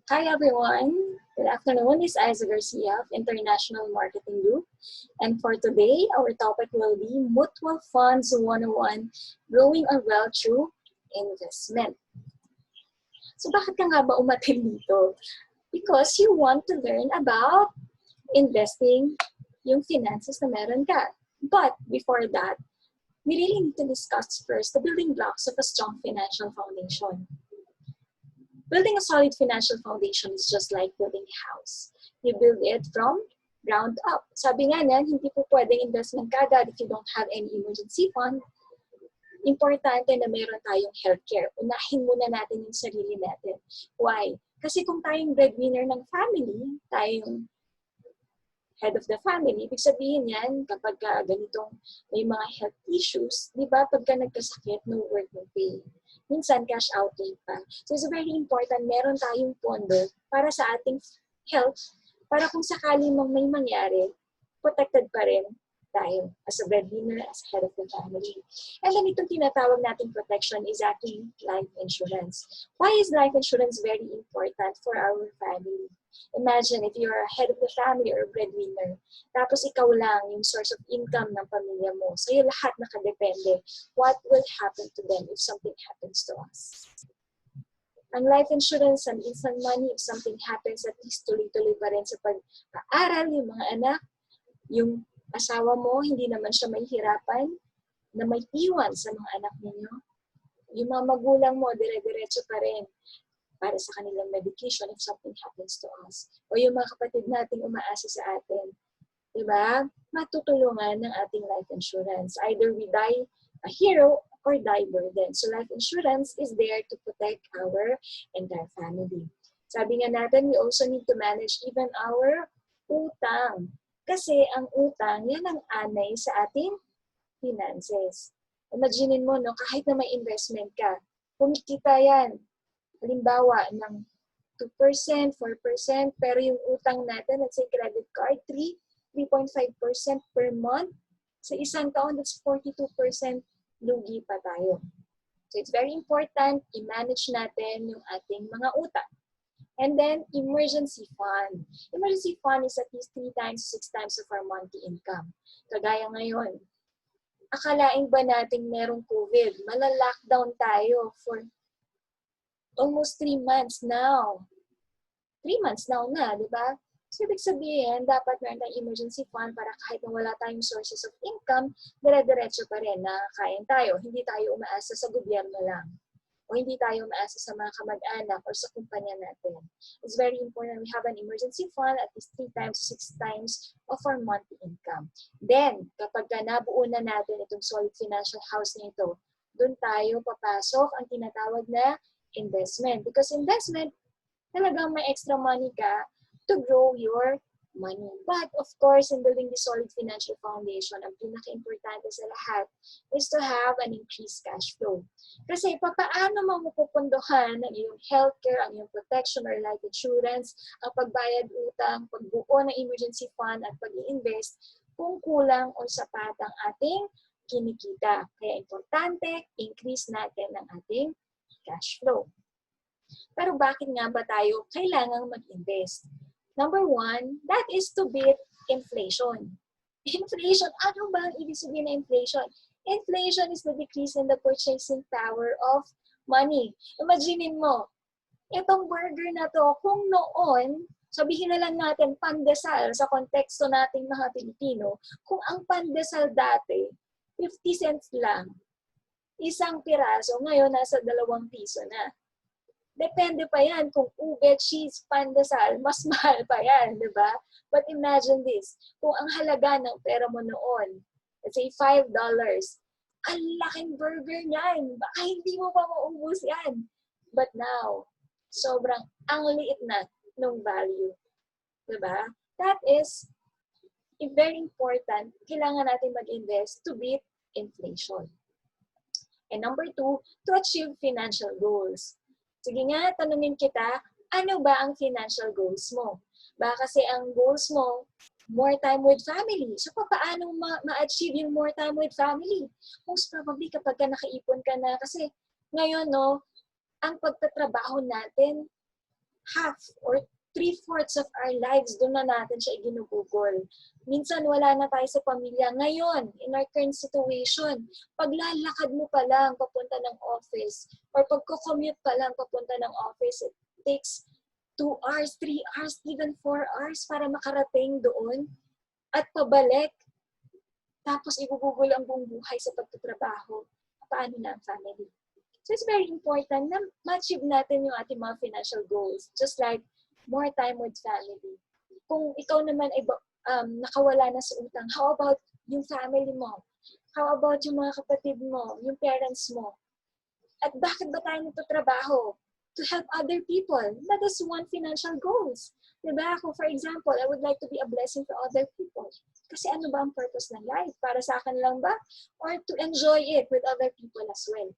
Hi everyone, good afternoon. This is Isa Garcia of International Marketing Group. And for today, our topic will be Mutual Funds 101, Growing our Wealth Through Investment. So bakit ka nga ba umattend dito? Because you want to learn about investing yung finances na meron ka. But before that, we really need to discuss first the building blocks of a strong financial foundation. Building a solid financial foundation is just like building a house. You build it from ground up. Sabi nga niyan, hindi po pwedeng investment kagad if you don't have any emergency fund. Importante na meron tayong healthcare. Unahin muna natin yung sarili natin. Why? Kasi kung tayong breadwinner ng family, tayong head of the family, ibig sabihin yan, kapag ganitong may mga health issues, di ba, pagka nagkasakit, no work, no pay. Minsan, cash outlay pa. So, it's very important, meron tayong pondo para sa ating health, para kung sakali mang may mangyari, protected pa rin tayo as a breadwinner, as head of the family. And then itong tinatawag nating protection is actually life insurance. Why is life insurance very important for our family? Imagine if you're a head of the family or a breadwinner, tapos ikaw lang yung source of income ng pamilya mo. Sa'yo lahat nakadepende. What will happen to them if something happens to us? Ang life insurance and instant money, if something happens, at least tuloy-tuloy pa rin sa pag-aaral, yung mga anak, yung asawa mo, hindi naman siya mahihirapan na may iwan sa mga anak ninyo. Yung mga magulang mo, dire-diretso pa rin para sa kanilang medication if something happens to us. O yung mga kapatid nating umaasa sa atin. Diba? Matutulungan ng ating life insurance. Either we die a hero or die burden. So life insurance is there to protect our entire family. Sabi nga natin, we also need to manage even our utang. Kasi ang utang, yan ang anay sa ating finances. Imaginin mo, no, kahit na may investment ka, kumikita yan. Halimbawa, ng 2%, 4%, pero yung utang natin, let's say credit card, 3.5% per month. Sa isang taon, that's 42% lugi pa tayo. So it's very important, i-manage natin yung ating mga utang. And then, emergency fund. Emergency fund is at least 3 times, 6 times of our monthly income. Kagaya ngayon, akalain ba natin merong COVID? Malalockdown tayo for almost 3 months now. 3 months now na, di ba? So, ibig sabihin, dapat meron tayong emergency fund para kahit na wala tayong sources of income, dire-diretso pa rin na kain tayo. Hindi tayo umaasa sa gobyerno lang. O hindi tayo umaasa sa mga kamag-anak or sa kumpanya natin. It's very important we have an emergency fund at least 3 times, 6 times of our monthly income. Then, kapag nabuo na natin itong solid financial house na ito, doon tayo papasok ang tinatawag na investment. Because investment, talagang may extra money ka to grow your money. But of course, in building the solid financial foundation, ang pinaka-importante sa lahat is to have an increased cash flow. Kasi paano mo mapupundohan ang iyong healthcare, ang iyong protection or life insurance, ang pagbayad utang, pagbuo ng emergency fund at pag-i-invest kung kulang o sapat ang ating kinikita. Kaya importante, increase natin ang ating cash flow. Pero bakit nga ba tayo kailangang mag-invest? Number 1, that is to beat inflation. Inflation, ano ba ang ibig sabihin na inflation? Inflation is the decrease in the purchasing power of money. Imaginin mo, itong burger na to, kung noon, sabihin na lang natin pandesal sa konteksto nating mga Pilipino, kung ang pandesal dati, 50 cents lang, isang piraso, ngayon nasa 2 piso na. Depende pa yan kung ube, cheese, pandesal, mas mahal pa yan, di ba? But imagine this, kung ang halaga ng pera mo noon, let's say $5, ang laking burger niyan, baka hindi mo pa maubos yan. But now, sobrang ang liit na ng value. Di ba? That is very important. Kailangan natin mag-invest to beat inflation. And number 2, to achieve financial goals. Sige nga, tanungin kita, ano ba ang financial goals mo? Baka kasi ang goals mo, more time with family. So, paano ma-achieve yung more time with family? Most probably kapag ka nakaipon ka na. Kasi ngayon, no, ang pagtatrabaho natin, half or 3/4 of our lives, doon na natin siya iginugugol. Minsan wala na tayo sa pamilya. Ngayon, in our current situation, paglalakad mo pa lang papunta ng office or pagko-commute pa lang papunta ng office, it takes 2 hours, 3 hours, even 4 hours para makarating doon at pabalik. Tapos igugugol ang buong buhay sa pagtatrabaho. Paano na ang family? So it's very important na ma-achieve natin yung ating mga financial goals. Just like more time with family. Kung ikaw naman ay nakawala na sa utang, how about yung family mo? How about yung mga kapatid mo, yung parents mo? At bakit ba tayo nagtatrabaho? To help other people. That is one financial goals. Diba? Kung for example, I would like to be a blessing for other people. Kasi ano ba ang purpose ng life? Para sa akin lang ba? Or to enjoy it with other people as well?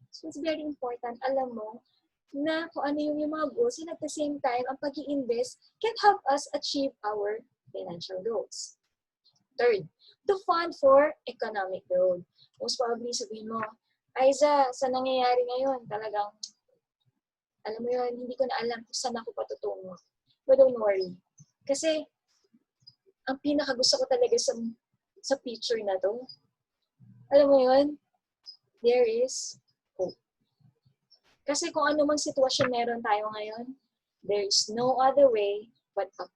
So it's very important, alam mo, na kung ano yung mga goals and at the same time, ang pag-i-invest can help us achieve our financial goals. Third, to fund for economic growth. Most probably sabihin mo, Aiza, sa nangyayari ngayon, talagang, alam mo yun, hindi ko na alam kung saan ako patutungo. But don't worry. Kasi, ang pinakagusto ko talaga sa picture na to, alam mo yun, there is hope. Kasi kung ano mang sitwasyon meron tayo ngayon, there is no other way but up.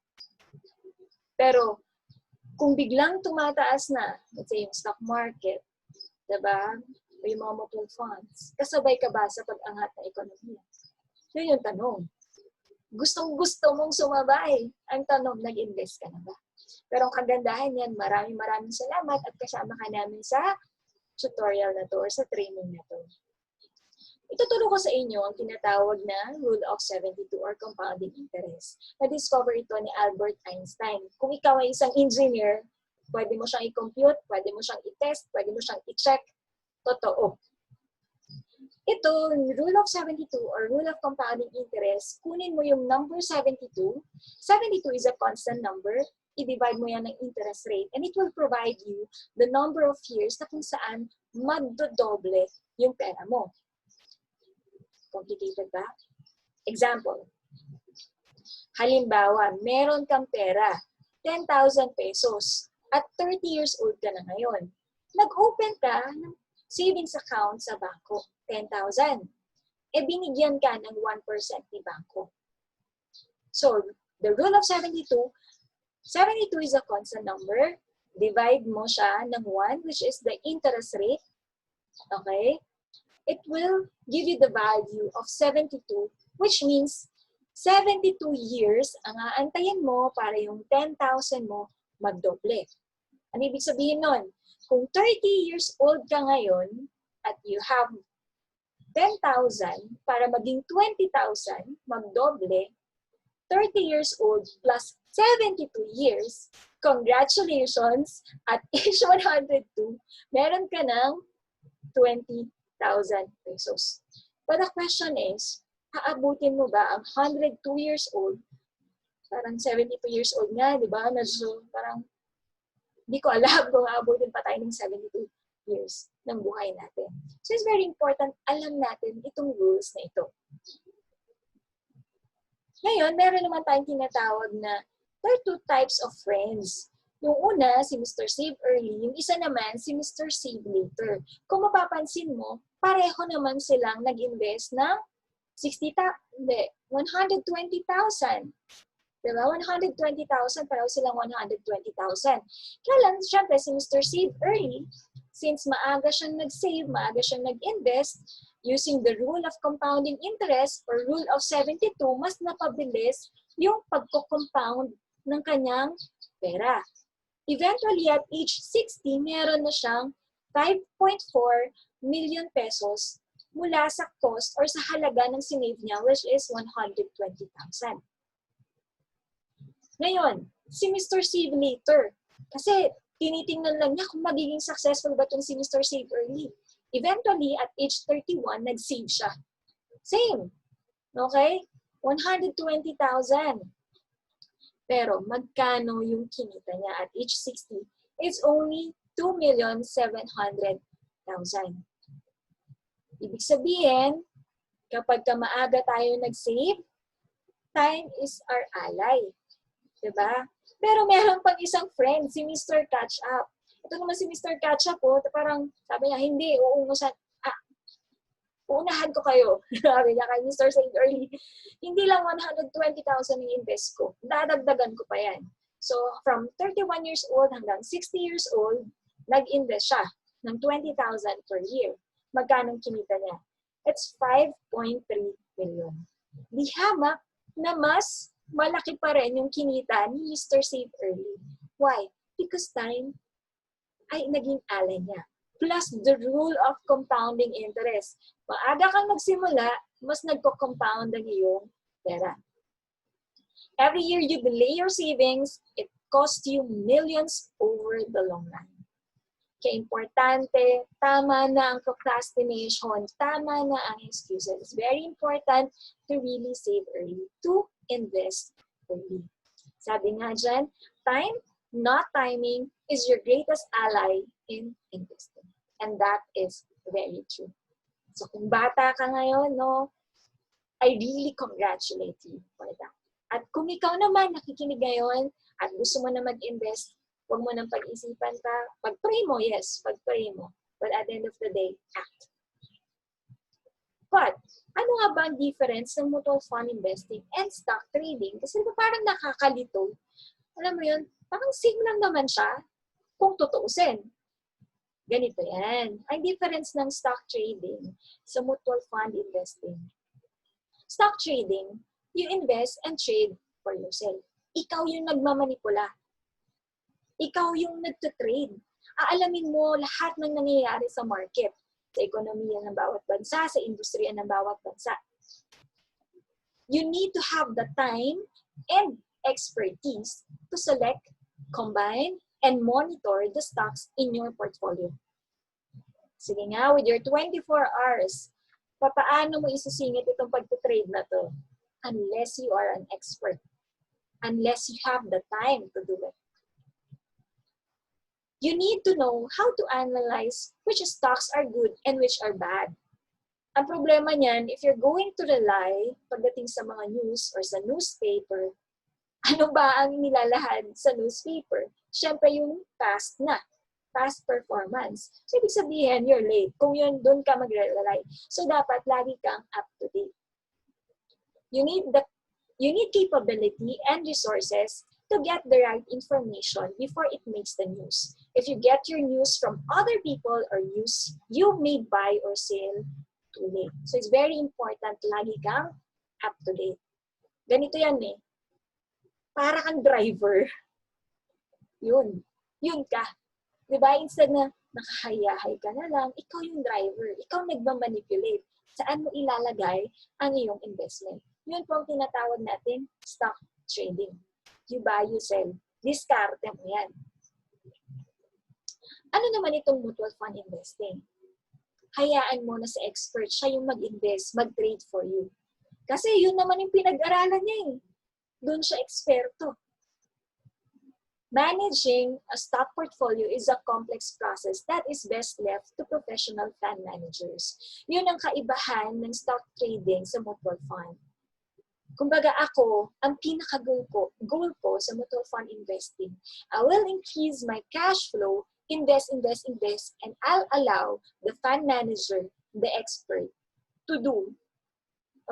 Pero, kung biglang tumataas na, let's say yung stock market, diba? O yung mga mutual funds, kasabay ka ba sa pag-angat ng ekonomiya? Yun yung tanong. Gustong-gusto mong sumabay. Ang tanong, nag-invest ka na ba? Pero ang kagandahan yan, maraming salamat at kasama ka namin sa tutorial na to or sa training na to. Ituturo ko sa inyo ang tinatawag na Rule of 72 or Compounding Interest. Na-discover ito ni Albert Einstein. Kung ikaw ay isang engineer, pwede mo siyang i-compute, pwede mo siyang i-test, pwede mo siyang i-check. Totoo. Ito, Rule of 72 or Rule of Compounding Interest, kunin mo yung number 72. 72 is a constant number. I-divide mo yan ng interest rate and it will provide you the number of years na kung saan magdodoble yung pera mo. Complicated ba? Example. Halimbawa, meron kang pera, 10,000 pesos, at 30 years old ka na ngayon. Nag-open ka ng savings account sa bangko, 10,000. E binigyan ka ng 1% ni bangko. So, the rule of 72, 72 is a constant number. Divide mo siya ng 1, which is the interest rate. Okay? It will give you the value of 72, which means 72 years ang aantayin mo para yung 10,000 mo magdoble. Ano ibig sabihin nun? Kung 30 years old ka ngayon at you have 10,000 para maging 20,000, magdoble, 30 years old plus 72 years, congratulations, at age 102, meron ka ng 20,000 pesos. But the question is, aabutin mo ba ang 102 years old? Parang 72 years old nga, di ba? So, parang, di ko alam kung aabutin pa tayo ng 72 years ng buhay natin. So, it's very important, alam natin itong rules na ito. Ngayon, meron naman tayong tinatawag na there are two types of friends. Yung una, si Mr. Save Early. Yung isa naman, si Mr. Save Later. Kung mapapansin mo, pareho naman silang nag-invest ng 120,000. Diba? 120,000, pareho silang 120,000. Kaya lang, syempre, si Mr. Save Early, since maaga siyang nag-save, maaga siyang nag-invest, using the rule of compounding interest or rule of 72, mas napabilis yung pagko-compound ng kanyang pera. Eventually, at age 60, meron na siyang 5.4 million pesos mula sa cost or sa halaga ng sinave niya, which is 120,000. Ngayon, si Mr. Save Later, kasi tinitingnan lang niya kung magiging successful ba itong si Mr. Save Early. Eventually, at age 31, nag-save siya. Same. Okay? 120,000. Pero magkano yung kinita niya at age 60? It's only 2,700,000. Ibig sabihin, kapag maaga tayo nag-save, time is our ally. Diba? Pero meron pang isang friend, si Mr. Catch Up. Ito naman si Mr. Catch Up, oh, parang sabi niya, hindi, uunahan ko kayo. Sabi niya kay Mr. Save Early, hindi lang 120,000 yung invest ko. Dadagdagan ko pa yan. So, from 31 years old hanggang 60 years old, nag-invest siya ng 20,000 per year. Magkano kinita niya? It's 5.3 million. Di hamak na mas malaki pa rin yung kinita ni Mr. Save Early. Why? Because time ay naging ally niya. Plus the rule of compounding interest. Maaga kang nagsimula, mas nagko-compound ang iyong pera. Every year you delay your savings, it costs you millions over the long run. Kaya importante, tama na ang procrastination, tama na ang excuses. It's very important to really save early, to invest early. Sabi nga dyan, time, not timing, is your greatest ally in investing. And that is very true. So kung bata ka ngayon, no, I really congratulate you for that. At kung ikaw naman nakikinig ngayon at gusto mo na mag-invest, huwag mo nang pag-isipan pa. Pag-pray mo, yes, pag-pray mo. But at the end of the day, act. But, ano nga ba ang difference ng mutual fund investing and stock trading? Kasi parang nakakalito. Alam mo yun, parang same lang naman siya kung tutuusin. Ganito yan. Ang difference ng stock trading sa mutual fund investing. Stock trading, you invest and trade for yourself. Ikaw yung nagmamanipula. Ikaw yung nagtutrade. Aalamin mo lahat ng nangyayari sa market, sa ekonomiya ng bawat bansa, sa industriya ng bawat bansa. You need to have the time and expertise to select, combine, and monitor the stocks in your portfolio. Sige nga, with your 24 hours, paano mo isisingit itong pagtitrade na to? Unless you are an expert. Unless you have the time to do it. You need to know how to analyze which stocks are good and which are bad. Ang problema niyan, if you're going to rely pagdating sa mga news or sa newspaper, ano ba ang nilalahad sa newspaper? Siyempre yung past performance. So, ibig sabihin, you're late. Kung yun, doon ka mag-rely. So, dapat lagi kang up to date. You need capability and resources to get the right information before it makes the news. If you get your news from other people or you may buy or sell too late. So, it's very important lagi kang up to date. Ganito yan eh. Para kang driver. Yun ka. Diba? Instead na nakahayahay ka na lang, ikaw yung driver. Ikaw nagmamanipulate. Saan mo ilalagay ang iyong investment. Yun po ang tinatawag natin stock trading. You buy, you sell. Diskarte mo yan. Ano naman itong mutual fund investing? Hayaan mo na sa expert, siya yung mag-invest, mag-trade for you. Kasi yun naman yung pinag-aralan niya eh. Doon siya eksperto. Managing a stock portfolio is a complex process that is best left to professional fund managers. Yun ang kaibahan ng stock trading sa mutual fund. Kumbaga ako, ang pinaka-goal ko sa mutual fund investing, I will increase my cash flow, invest, and I'll allow the fund manager, the expert, to do,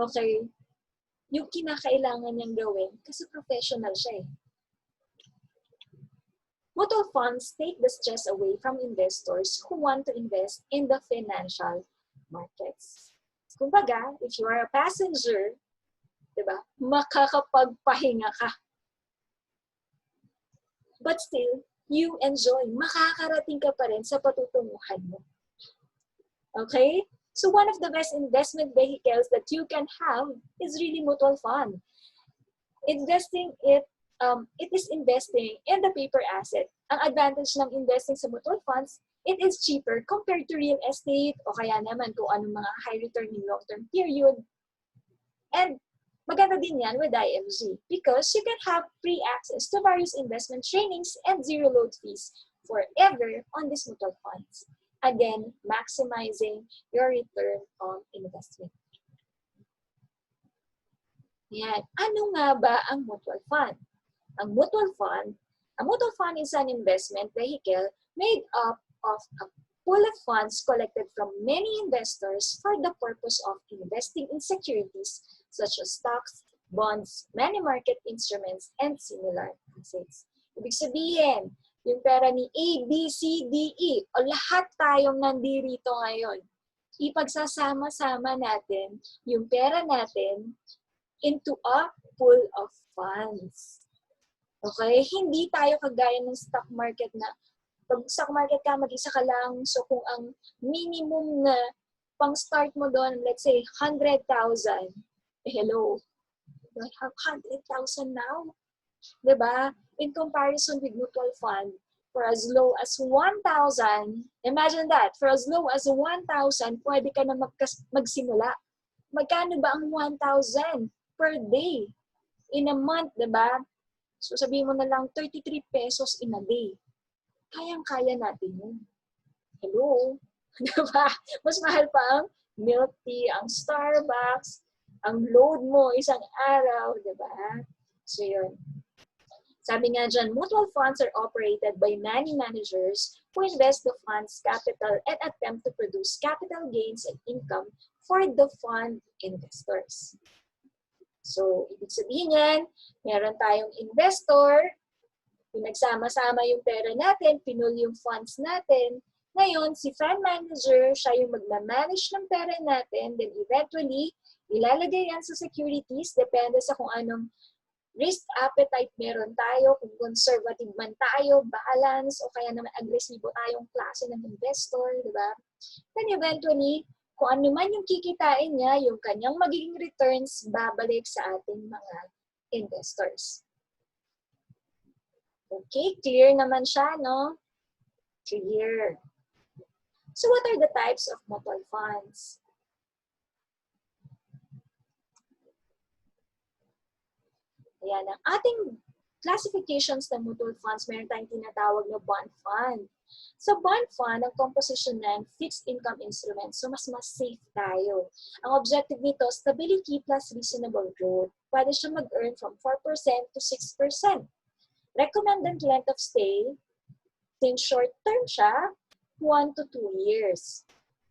okay, yung kinakailangan niyang gawin kasi professional siya eh. Mutual funds take the stress away from investors who want to invest in the financial markets. Kumbaga, if you are a passenger, diba, makakapagpahinga ka. But still, you enjoy. Makakarating ka pa rin sa patutunguhan mo. Okay? So one of the best investment vehicles that you can have is really mutual fund. It is investing in the paper asset. Ang advantage ng investing sa mutual funds, it is cheaper compared to real estate o kaya naman kung anong mga high returning long-term period. And maganda din yan with IMG because you can have free access to various investment trainings and zero load fees forever on these mutual funds. Again, maximizing your return on investment. Ayan. Ano nga ba ang mutual fund? Ang mutual fund is an investment vehicle made up of a pool of funds collected from many investors for the purpose of investing in securities such as stocks, bonds, money market instruments, and similar assets. Ibig sabihin, yung pera ni A, B, C, D, E, o lahat tayong nandirito ngayon, ipagsasama-sama natin yung pera natin into a pool of funds. Okay? Hindi tayo kagaya ng stock market na pag stock market ka, mag-isa ka lang. So kung ang minimum na pang-start mo doon, let's say 100,000, hello, you have 100,000 now. Diba? In comparison with mutual fund, for as low as 1,000, imagine that, for as low as 1,000, pwede ka na magsimula. Magkano ba ang 1,000 per day? In a month, diba? So sabihin mo na lang 33 pesos in a day. Kayang-kaya natin yun. Hello? Diba? Mas mahal pa ang milk tea, ang Starbucks, ang load mo isang araw, diba? So yun. Sabi nga dyan, mutual funds are operated by money managers who invest the fund's capital and attempt to produce capital gains and income for the fund investors. So, ibig sabihin yan, meron tayong investor, pinagsama-sama yung pera natin, pinul yung funds natin. Ngayon, si fund manager, siya yung magmamanage ng pera natin, then eventually, ilalagay yan sa securities, depende sa kung anong risk appetite meron tayo, kung conservative man tayo, balance, o kaya naman agresibo tayong klase ng investor, di ba? Then eventually, kung ano man yung kikitain niya, yung kanyang magiging returns, babalik sa ating mga investors. Okay, clear naman siya, no? Clear. So what are the types of mutual funds? Ayan, ang ating classifications ng mutual funds, meron tayong tinatawag na bond fund. Sa bond fund, ang composition ng fixed income instruments, so mas safe tayo. Ang objective nito, stability plus reasonable growth. Pwede siya mag-earn from 4% to 6%. Recommended length of stay, since short term siya, 1 to 2 years.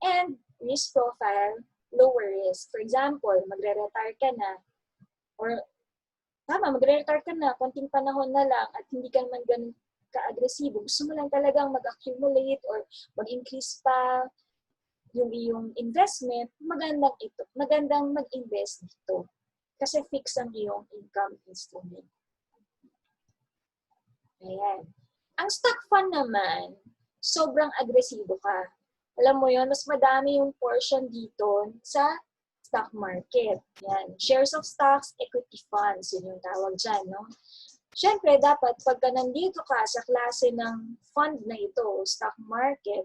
And risk profile, lower risk. For example, magre-retire ka na, or magre-retire ka na, konting panahon na lang at hindi ka naman ganun ka-agresibo. Gusto mo lang talagang mag-accumulate or mag-increase pa yung iyong investment, magandang mag-invest dito. Kasi fix ang iyong income instrument. Ayan. Ang stock fund naman, sobrang agresibo ka. Alam mo yon, mas madami yung portion dito sa stock market. Yan. Shares of stocks, equity funds, yun yung tawag dyan, no? Siyempre, dapat pagka nandito ka sa klase ng fund na ito, stock market,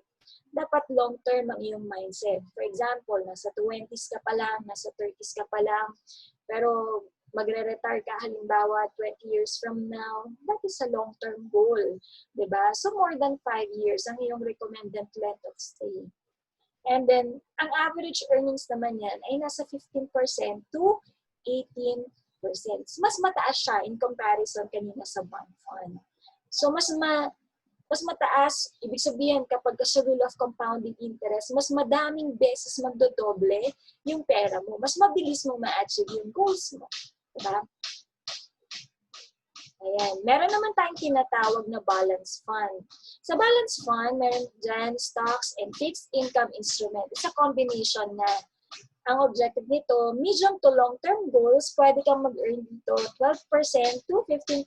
dapat long-term ang iyong mindset. For example, nasa 20s ka pa lang, nasa 30s ka pa lang, pero magre-retire ka halimbawa 20 years from now, that is a long-term goal. Diba? So more than 5 years ang iyong recommended length of stay. And then, ang average earnings naman yan ay nasa 15% to 18%. Mas mataas siya in comparison kanina sa bond fund. So, mas mataas, ibig sabihin kapag sa rule of compounding interest, mas madaming beses magdodoble yung pera mo. Mas mabilis mong ma-achieve yung goals mo. Diba? Ayan. Meron naman tayong tinatawag na balance fund. Sa balance fund, meron dyan stocks and fixed income instrument. It's a combination na ang objective nito, medium to long-term goals, pwede kang mag-earn dito 12% to 15%.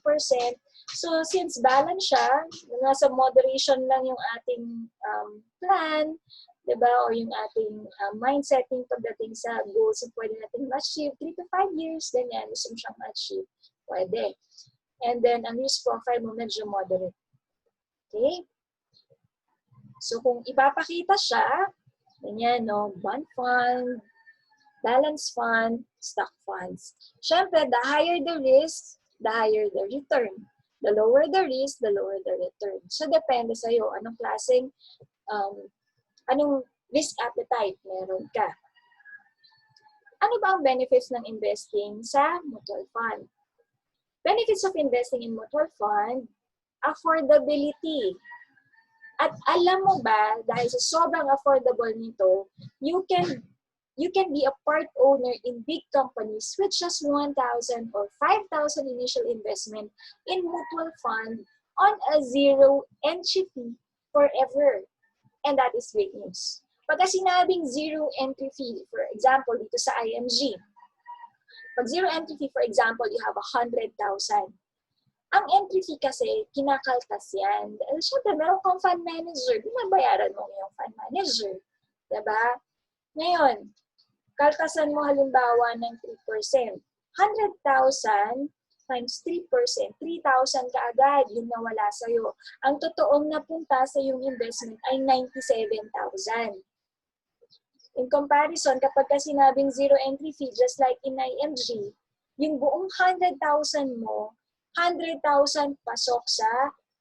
So, since balance siya, nasa moderation lang yung ating plan, diba? O yung ating mindsetting pagdating sa goals na pwede natin ma-achieve, 3 to 5 years, ganyan, gusto mo siyang ma-achieve, pwede. And then, ang risk profile mo medyo moderate. Okay? So, kung ipapakita siya, ganyan, no? Bond fund, balance fund, stock funds. Siyempre, the higher the risk, the higher the return. The lower the risk, the lower the return. So, depende sa'yo. Anong klaseng, anong risk appetite meron ka. Ano ba ang benefits ng investing sa mutual fund? Benefits of investing in mutual fund, affordability. At alam mo ba, dahil sa sobrang affordable nito, you can be a part owner in big companies with just 1,000 or 5,000 initial investment in mutual fund on a zero entry fee forever. And that is great news. Pagka sinabing zero entry fee, for example, dito sa IMG, pag zero entry fee, for example, you have 100,000. Ang entry fee kasi, kinakaltas yan. Siyempre, meron kang fund manager, binabayaran mo yung fund manager. Diba? Ngayon, kaltasan mo halimbawa ng 3%. 100,000 times 3%, 3,000 kaagad, yung nawala sa'yo. Ang totoong napunta sa yung investment ay 97,000. In comparison, kapag ka sinabing zero entry fee, just like in IMG, yung buong 100,000 mo, 100,000 pasok sa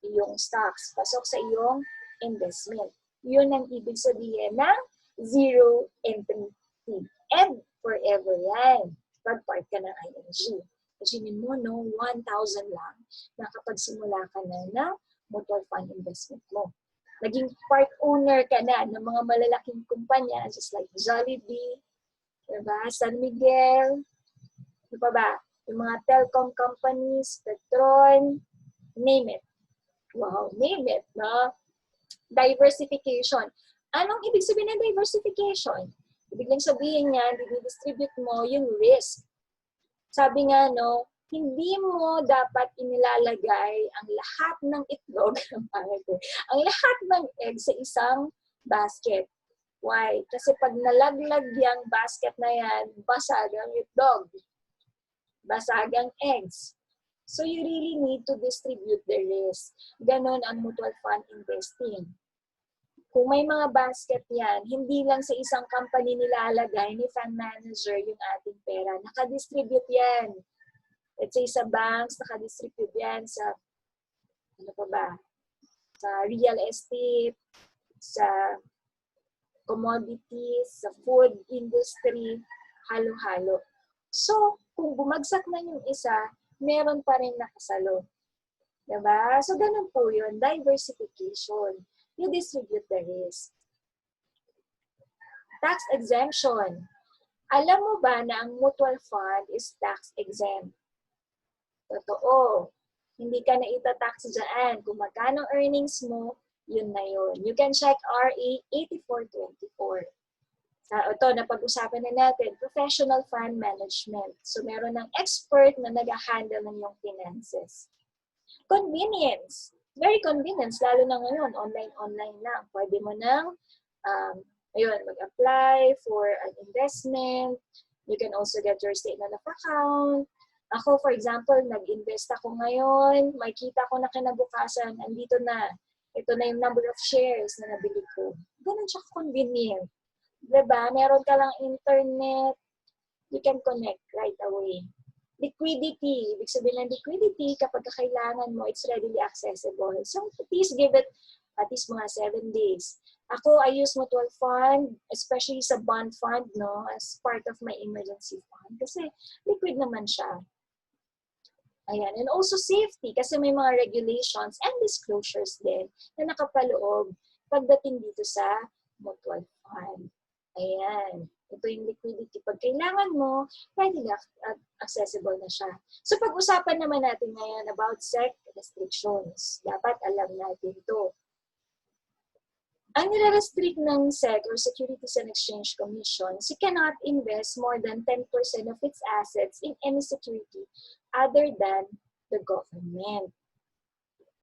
iyong stocks, pasok sa iyong investment. Yun ang ibig sabihin ng zero entry fee. And forever yan, pag part ka ng IMG. Imaginin mo, no, 1,000 lang na kapag simula ka na ng mutual fund investment mo. Naging part owner ka na ng mga malalaking kumpanya, just like Jollibee, diba? San Miguel, ano pa ba? Yung mga telecom companies, Petron, name it. Wow, name it, no? Diversification. Anong ibig sabihin ng diversification? Ibig lang sabihin niya, distribute mo yung risk. Sabi nga, no, hindi mo dapat inilalagay ang lahat ng itlog, ang lahat ng egg sa isang basket. Why? Kasi pag nalaglag yung basket na yan, basag ang itlog. Basag ang eggs. So you really need to distribute the risk. Ganon ang mutual fund investing. Kung may mga basket yan, hindi lang sa isang company nilalagay ni fund manager yung ating pera. Nakadistribute yan. Let's say sa banks, nakadistribute yan sa, ano pa ba? Sa real estate, sa commodities, sa food industry, halo-halo. So, kung bumagsak na yung isa, meron pa rin nakasalo. Diba? So, ganun po yun. Diversification. You distribute the risk. Tax exemption. Alam mo ba na ang mutual fund is tax exempt? Totoo. Hindi ka na itatax dyan. Kung magkano earnings mo, yun na yun. You can check RA 8424. Ito, napag-usapan na natin, professional fund management. So, meron ng expert na nag-handle ng iyong finances. Convenience. Very convenient, lalo na ngayon, online lang. Pwede mo nang mag-apply for an investment. You can also get your statement of account. Ako, for example, nag-invest ako ngayon. Makikita ko na kinabukasan, andito na. Ito na yung number of shares na nabili ko. Ganun siya convenient. Diba? Meron ka lang internet. You can connect right away. Liquidity. Ibig sabihin ng liquidity, kapag kailangan mo, it's readily accessible. So, at least give it at least mga 7 days. Ako, I use mutual fund, especially sa bond fund, no, as part of my emergency fund. Kasi liquid naman siya. Ayan. And also safety, kasi may mga regulations and disclosures din na nakapaloob pagdating dito sa mutual fund. Ayan. Ito yung liquidity. Pag kailangan mo, readily accessible na siya. So pag-usapan naman natin ngayon about SEC restrictions. Dapat alam natin ito. Ang nire-restrict ng SEC or Securities and Exchange Commission, it cannot invest more than 10% of its assets in any security other than the government.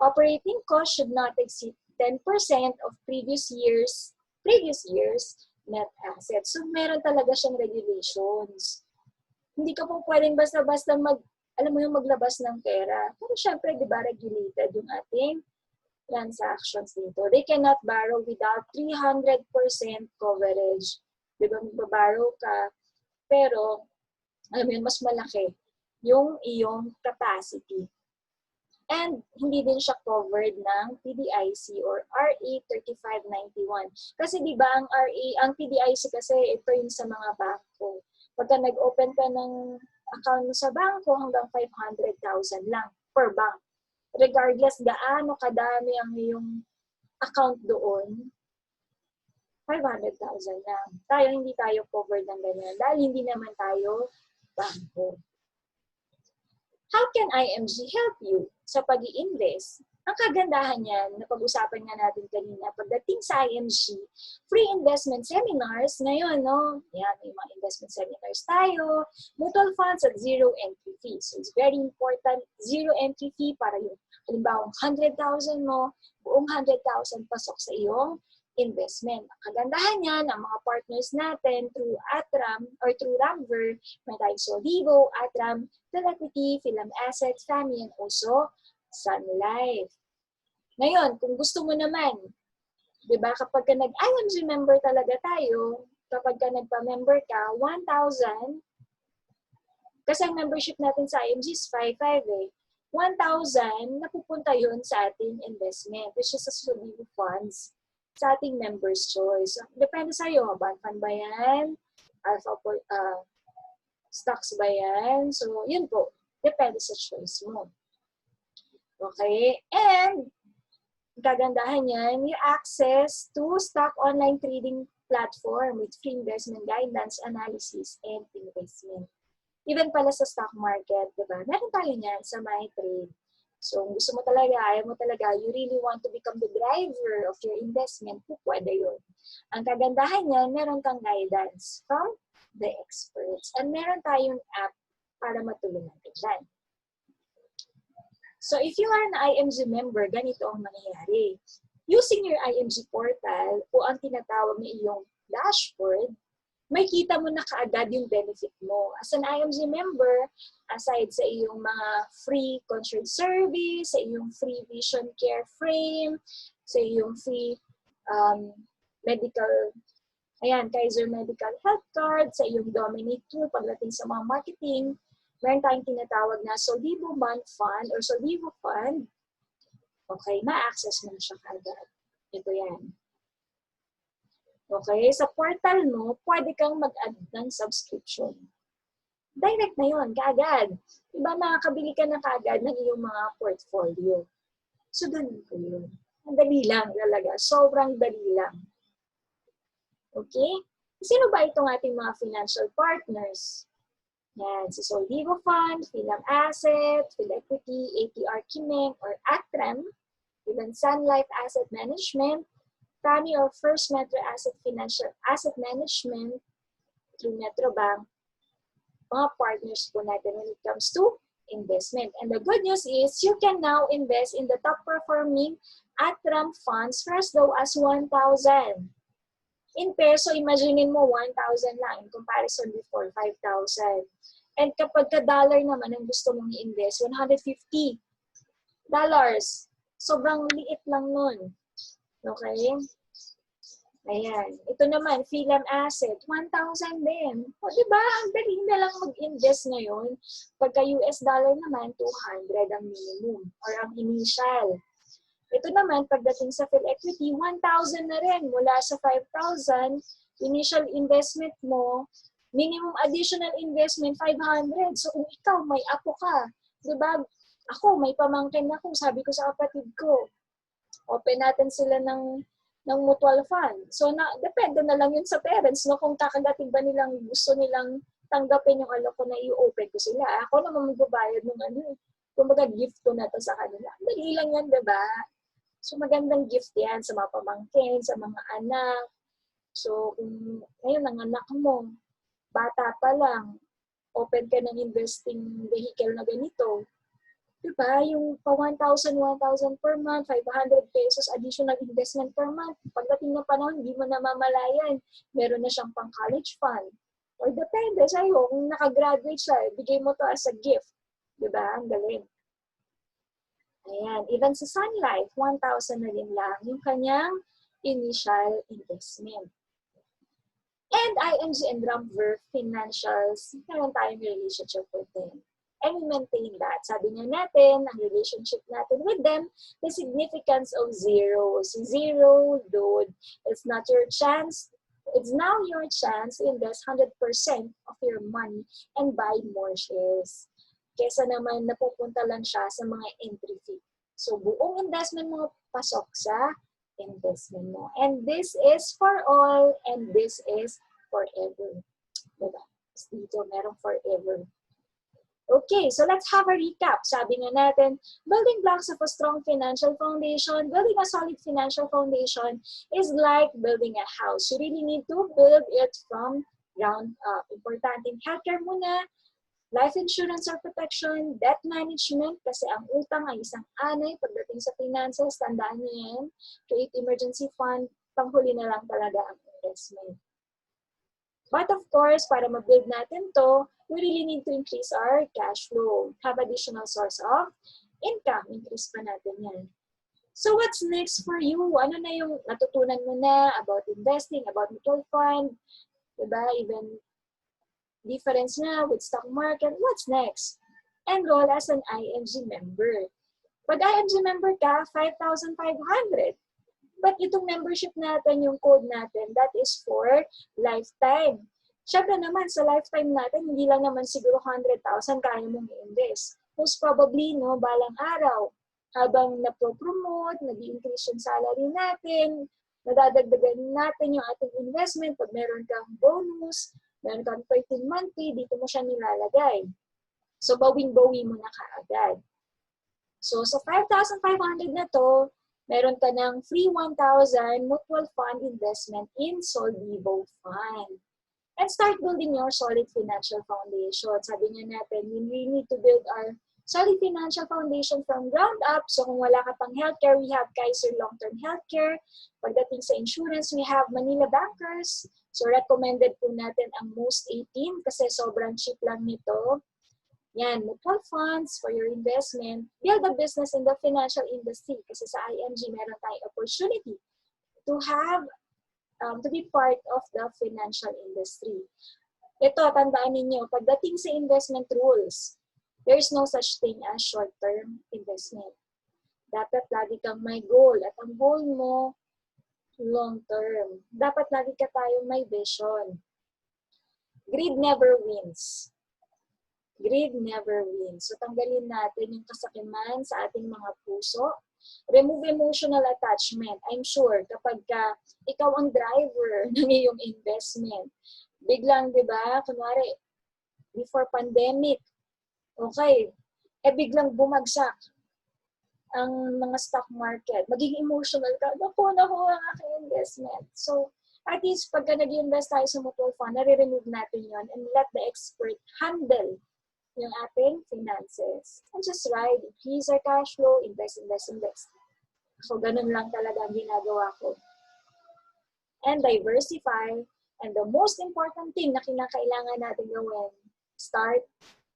Operating costs should not exceed 10% of previous years net assets. So, meron talaga siyang regulations. Hindi ka po pwedeng basta-basta maglabas ng pera. Pero syempre, di ba, regulated yung ating transactions dito. They cannot borrow without 300% coverage. Di ba, magbaborrow ka, pero, alam mo yun, mas malaki yung iyong capacity. And hindi din siya covered ng PDIC or RA 3591. Kasi di ba ang PDIC kasi ito yung sa mga bangko. Pagka nag-open ka ng account mo sa bangko, hanggang 500,000 lang per bank. Regardless gaano kadami ang iyong account doon, 500,000 lang. Tayo, hindi tayo covered ng ganyan dahil hindi naman tayo bangko. How can IMG help you sa pag-i-invest? Ang kagandahan niyan, napag-usapan nga natin kanina, pagdating sa IMG, free investment seminars, ngayon, no? Yan, may mga investment seminars tayo, mutual funds at zero entry fee. So, it's very important, zero entry fee para yung, halimbawa, 100,000 mo, buong 100,000 pasok sa iyong investment. Ang kagandahan niyan, ang mga partners natin through Atram or through Ramver, may tayong Soligo, Atram, Phil Equity, Philam Assets, Family, and also Sun Life. Ngayon, kung gusto mo naman, di ba, kapag ka nag-IMG member talaga tayo, kapag ka nagpa-member ka, 1,000, kasi ang membership natin sa IMG is 5,500 eh. 1,000, napupunta yun sa ating investment, which is sa Soligo funds, sa ating member's choice. Depende sa'yo, bond fund ba yan? Alpha stocks ba yan? So, yun po. Depende sa choice mo. Okay? And, kagandahan yan, yung access to stock online trading platform with free investment guidance, analysis, and investment. Even pala sa stock market, diba? Meron tayo niyan sa MyTrade. So, kung gusto mo talaga, ayaw mo talaga, you really want to become the driver of your investment, pwede yun. Ang kagandahan niyan, meron kang guidance from the experts. And meron tayong app para matulungan ka dyan. So, if you are an IMG member, ganito ang mangyayari. Using your IMG portal o ang tinatawag na iyong dashboard, may kita mo na kaagad yung benefit mo. As an IMG member, aside sa iyong mga free concierge service, sa iyong free vision care frame, sa iyong free medical, Kaiser Medical Health Card, sa iyong Dominate Tool pagdating sa mga marketing, meron tayong tinatawag na Soligo Bond Fund or Soligo Fund. Okay, ma-access mo na siya kaagad. Ito yan. Okay, sa portal mo, pwede kang mag-add ng subscription. Direct na yun, kaagad. Diba, makakabili ka na kaagad ng iyong mga portfolio. So, ganun po yun. Ang dali lang talaga. Sobrang dali lang. Okay? Sino ba itong ating mga financial partners? Yan, si Soligo Fund, Philam Asset, Phil Equity, ATR Kimeng, or Atram, even Sun Life Asset Management, Family or First Metro Financial Asset Management through Metro Bank, mga partners po natin when it comes to investment. And the good news is you can now invest in the top performing Atram funds for as low as 1,000. In peso, imaginein mo 1,000 lang in comparison before 5,000. And kapag ka-dollar naman ang gusto mong i-invest, $150. Sobrang liit lang nun. Okay? Ayan. Ito naman, Philam Asset, 1,000 din. O, diba? Ang dali na lang mag-invest ngayon. Pagka US dollar naman, 200 ang minimum or ang initial. Ito naman, pagdating sa Phil Equity, 1,000 na rin mula sa 5,000. Initial investment mo, minimum additional investment, 500. So, kung ikaw, may apo ka, diba? Ako, may pamangkin ako, sabi ko sa kapatid ko, open natin sila ng mutual fund. So, depende na lang yun sa parents, no? Kung kakagating ba nilang gusto nilang tanggapin yung alok ko na i-open ko sila. Ako naman magbabayad ng kumbaga gift ko na to sa kanila. Dali lang yan, diba? So, magandang gift yan sa mga pamangkin, sa mga anak. So, kung ngayon ang anak mo, bata pa lang, open ka ng investing vehicle na ganito, diba? Yung pa 1,000 per month, 500 pesos additional investment per month. Pagdating ng panahon, hindi mo namamalayan. Meron na siyang pang college fund. Or depende sa'yo, kung nakagraduate siya, bigay mo to as a gift. Diba? Ang galing. Ayan. Even sa Sun Life, 1,000 na rin lang yung kanyang initial investment. And IMG and Ramver Financials, meron tayong relationship with them. And we maintain that. Sabi nga natin, ang relationship natin with them, the significance of zero. So zero, dude, it's not your chance, it's now your chance to invest 100% of your money and buy more shares. Kesa naman napupunta lang siya sa mga entry fee. So, buong investment mo pasok sa investment mo. And this is for all and this is forever. Diba? Dito, merong forever. Okay, so let's have a recap. Sabi nga natin, building blocks of a strong financial foundation, building a solid financial foundation is like building a house. You really need to build it from ground up. Importante, healthcare muna, life insurance or protection, debt management, kasi ang utang ay isang anay pagdating sa finances, tandaan niyo yan. Create emergency fund, panghuli na lang talaga ang investment. But of course, para ma-build natin to, we really need to increase our cash flow. Have additional source of income. Increase pa natin yan. So what's next for you? Ano na yung natutunan mo na about investing, about mutual fund, diba? Even difference na with stock market. What's next? Enroll as an IMG member. Pag IMG member ka, 5,500. But itong membership natin, yung code natin, that is for lifetime. Siyempre naman, sa lifetime natin, hindi lang naman siguro 100,000 kaya mong i-invest. Most probably, no, balang araw, habang napopromote, nag-increase yung salary natin, nadadagdagan natin yung ating investment, pag meron kang bonus, meron kang 13 monthly, dito mo siya nilalagay. So, bawing-bawi mo na kaagad. So, sa 5,500 na to, meron ka ng free 1,000 mutual fund investment in Solvivo Fund. And start building your solid financial foundation. Sabi nga natin, we need to build our solid financial foundation from ground up. So kung wala ka pang healthcare, we have Kaiser Long-Term Healthcare. Pagdating sa insurance, we have Manila Bankers. So recommended po natin ang most 18 kasi sobrang cheap lang nito. Yan, mutual funds for your investment. Build a business in the financial industry kasi sa IMG meron tayong opportunity to have, to be part of the financial industry. Ito, tandaan ninyo, pagdating sa investment rules, there is no such thing as short-term investment. Dapat lagi kang may goal at ang goal mo, long-term. Dapat lagi ka tayong may vision. Greed never wins. Greed never wins. So tanggalin natin yung kasakiman sa ating mga puso. Remove emotional attachment. I'm sure kapag ikaw ang driver ng iyong investment, biglang, di ba, kunwari, before pandemic, okay, biglang bumagsak ang mga stock market. Magiging emotional ka, naku ang aking investment. So, at least, pagka nag-invest tayo sa mutual fund, nare-remove natin yon and let the expert handle yung ating finances. And just ride, increase our cash flow, invest. So, ganun lang talaga ang ginagawa ko. And diversify. And the most important thing na kinakailangan natin gawin, start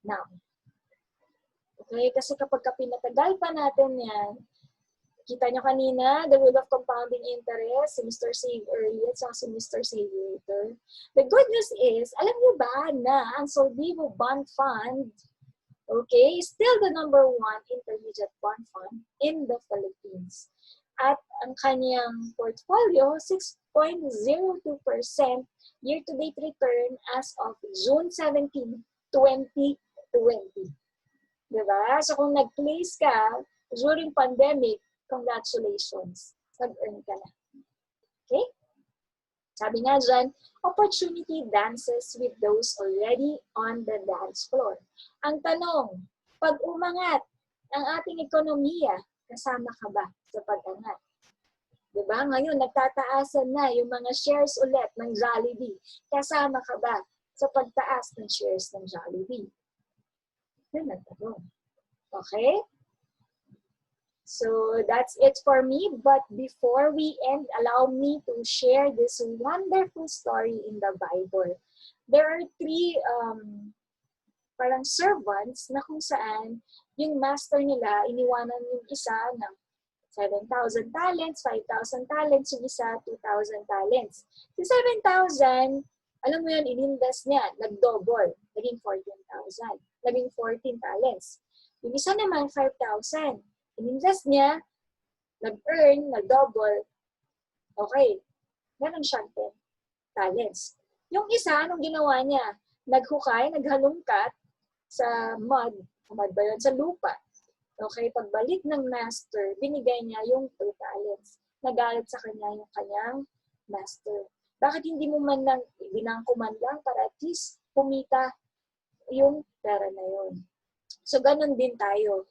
now. Okay? Kasi kapag pinatagal pa natin yan, kita nyo kanina, the rule of compounding interest, si Mr. Save Early at si Mr. Save Later. The good news is, alam nyo ba na ang Solvivo Bond Fund, okay, is still the #1 intermediate bond fund in the Philippines. At ang kanyang portfolio, 6.02% year-to-date return as of June 17, 2020. Diba? So kung nag-place ka during pandemic, congratulations. Nag-earn ka na. Okay? Sabi nga dyan, opportunity dances with those already on the dance floor. Ang tanong, pag umangat ang ating ekonomiya, kasama ka ba sa pag-angat? Diba? Ngayon, nagtataasan na yung mga shares ulit ng Jollibee. Kasama ka ba sa pagtaas ng shares ng Jollibee? Yun ang tanong. Okay? So that's it for me. But before we end, allow me to share this wonderful story in the Bible. There are 3 parang servants na kung saan yung master nila, iniwanan yung isa ng 7,000 talents, 5,000 talents, yung isa 2,000 talents. Si 7,000, alam mo yun, ininvest niya, nag-double, naging 14,000, naging 14 talents. Yung isa naman, 5,000. In-invest niya, nag-earn, nag-double, okay, meron siyang talents. Yung isa, anong ginawa niya? Naghukay, naghalongkat sa mud. Mud ba yun? Sa lupa. Okay, pagbalik ng master, binigay niya yung 2 talents. Nagalit sa kanya yung kanyang master. Bakit hindi mo man lang binangkuman lang para at least kumita yung pera na yun? So, ganun din tayo.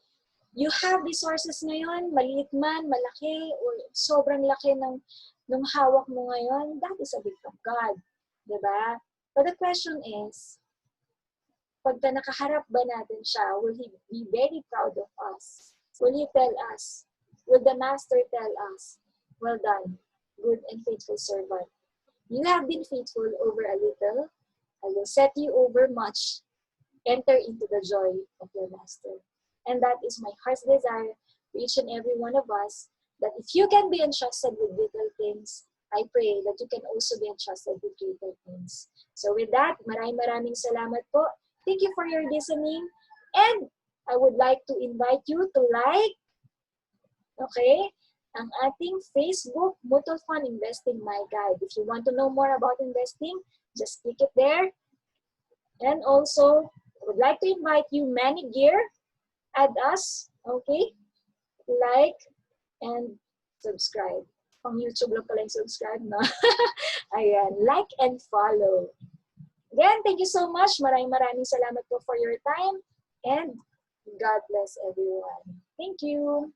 You have resources ngayon, maliit man, malaki, or sobrang laki ng hawak mo ngayon, that is a gift of God. Diba? But the question is, pagka nakaharap ba natin siya, will He be very proud of us? Will He tell us? Will the Master tell us, well done, good and faithful servant. You have been faithful over a little, I will set you over much. Enter into the joy of your Master. And that is my heart's desire for each and every one of us, that if you can be entrusted with little things, I pray that you can also be entrusted with greater things. So with that, maraming salamat po. Thank you for your listening. And I would like to invite you to like, okay, ang ating Facebook Mutual Fund Investing My Guide. If you want to know more about investing, just click it there. And also, I would like to invite you, Many Gear, add us, okay? Like and subscribe. Pang YouTube lang pala yung subscribe, no? Ayan, like and follow. Again, thank you so much. Maraming salamat po for your time. And God bless everyone. Thank you.